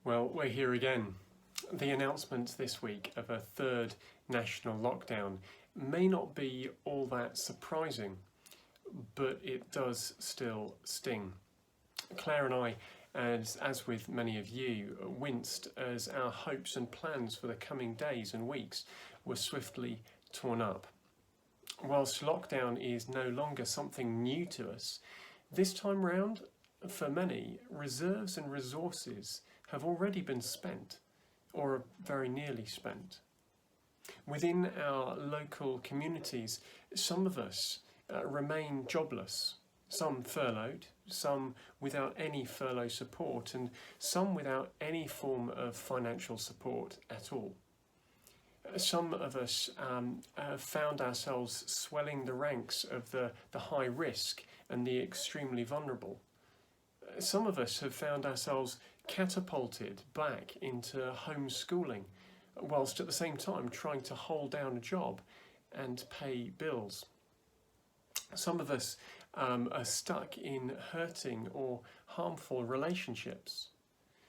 Well, we're here again. The announcement this week of a third national lockdown may not be all that surprising, but it does still sting. Claire and I, as with many of you, winced as our hopes and plans for the coming days and weeks were swiftly torn up. Whilst lockdown is no longer something new to us, this time round, for many, reserves and resources have already been spent, or are very nearly spent. Within our local communities, some of us remain jobless, some furloughed, some without any furlough support, and some without any form of financial support at all. Some of us have found ourselves swelling the ranks of the high risk and the extremely vulnerable. Some of us have found ourselves catapulted back into homeschooling, whilst at the same time trying to hold down a job and pay bills. Some of us are stuck in hurting or harmful relationships.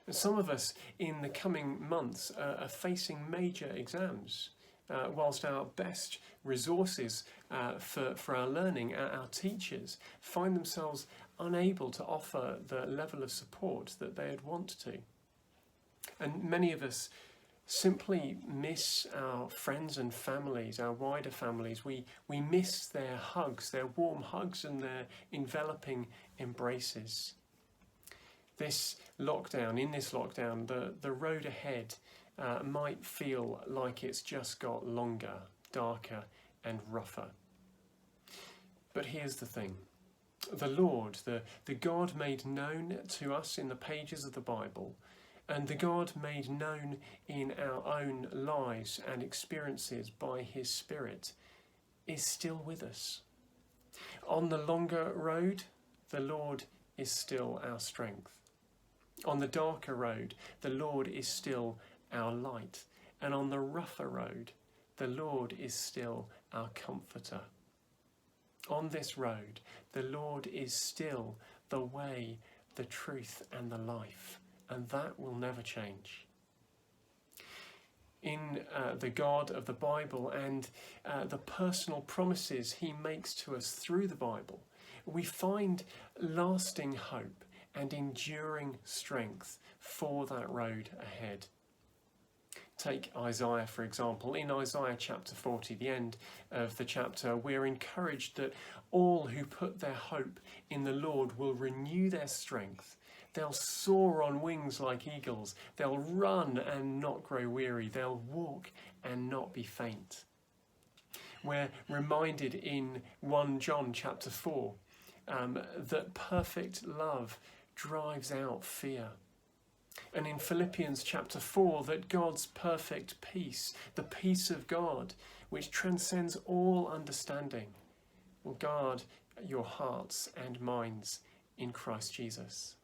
Some of us in the coming months are facing major exams, whilst our best resources for our learning, our teachers, find themselves unable to offer the level of support that they'd want to. And many of us simply miss our friends and families, our wider families. We miss their hugs, their warm hugs and their enveloping embraces. In this lockdown, the road ahead might feel like it's just got longer, darker and rougher. But here's the thing. The Lord, the God made known to us in the pages of the Bible, and the God made known in our own lives and experiences by His Spirit, is still with us. On the longer road, the Lord is still our strength. On the darker road, the Lord is still our light. And on the rougher road, the Lord is still our comforter. On this road, the Lord is still the way, the truth and the life, and that will never change. In the God of the Bible and the personal promises He makes to us through the Bible, we find lasting hope and enduring strength for that road ahead. Take Isaiah, for example. In Isaiah chapter 40, the end of the chapter, we're encouraged that all who put their hope in the Lord will renew their strength. They'll soar on wings like eagles. They'll run and not grow weary. They'll walk and not be faint. We're reminded in 1 John chapter 4 that perfect love drives out fear. And in Philippians chapter 4, that God's perfect peace, the peace of God, which transcends all understanding, will guard your hearts and minds in Christ Jesus.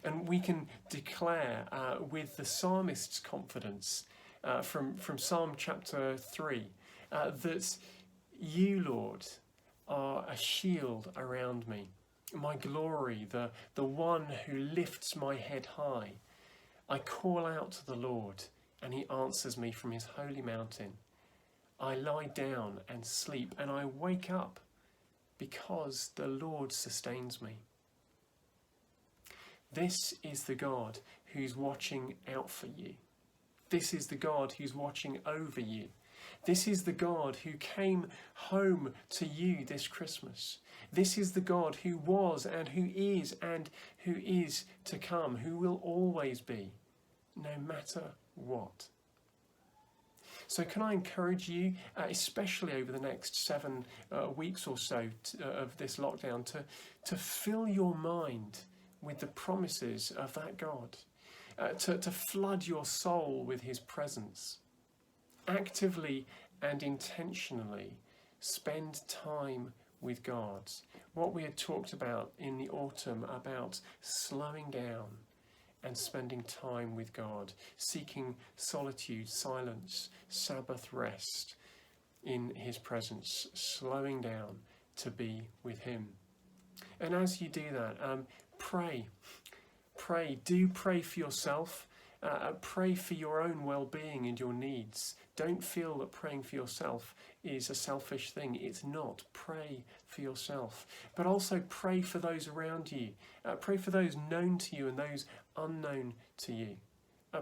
And we can declare with the psalmist's confidence from Psalm chapter 3 that you, Lord, are a shield around me. My glory, the one who lifts my head high. I call out to the Lord, and He answers me from His holy mountain. I lie down and sleep, and I wake up because the Lord sustains me. This is the God who's watching out for you. This is the God who's watching over you. This is the God who came home to you this Christmas. This is the God who was and who is to come, who will always be, no matter what. So can I encourage you, especially over the next 7 weeks or so of this lockdown, to fill your mind with the promises of that God, to flood your soul with His presence. Actively and intentionally spend time with God. What we had talked about in the autumn about slowing down and spending time with God, seeking solitude, silence, Sabbath rest in His presence, slowing down to be with Him. And as you do that, pray Do pray for yourself. Pray for your own well-being and your needs. Don't feel that praying for yourself is a selfish thing. It's not. Pray for yourself. But also pray for those around you. Pray for those known to you and those unknown to you.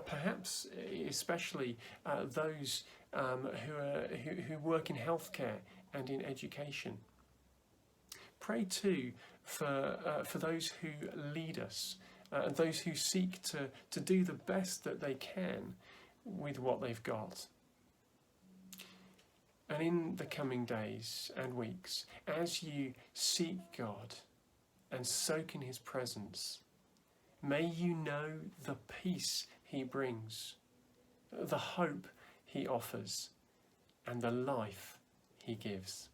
Perhaps especially those who work in healthcare and in education. Pray too for those who lead us, and those who seek to do the best that they can with what they've got. And in the coming days and weeks, as you seek God and soak in his presence, may you know the peace he brings, the hope he offers, and the life he gives.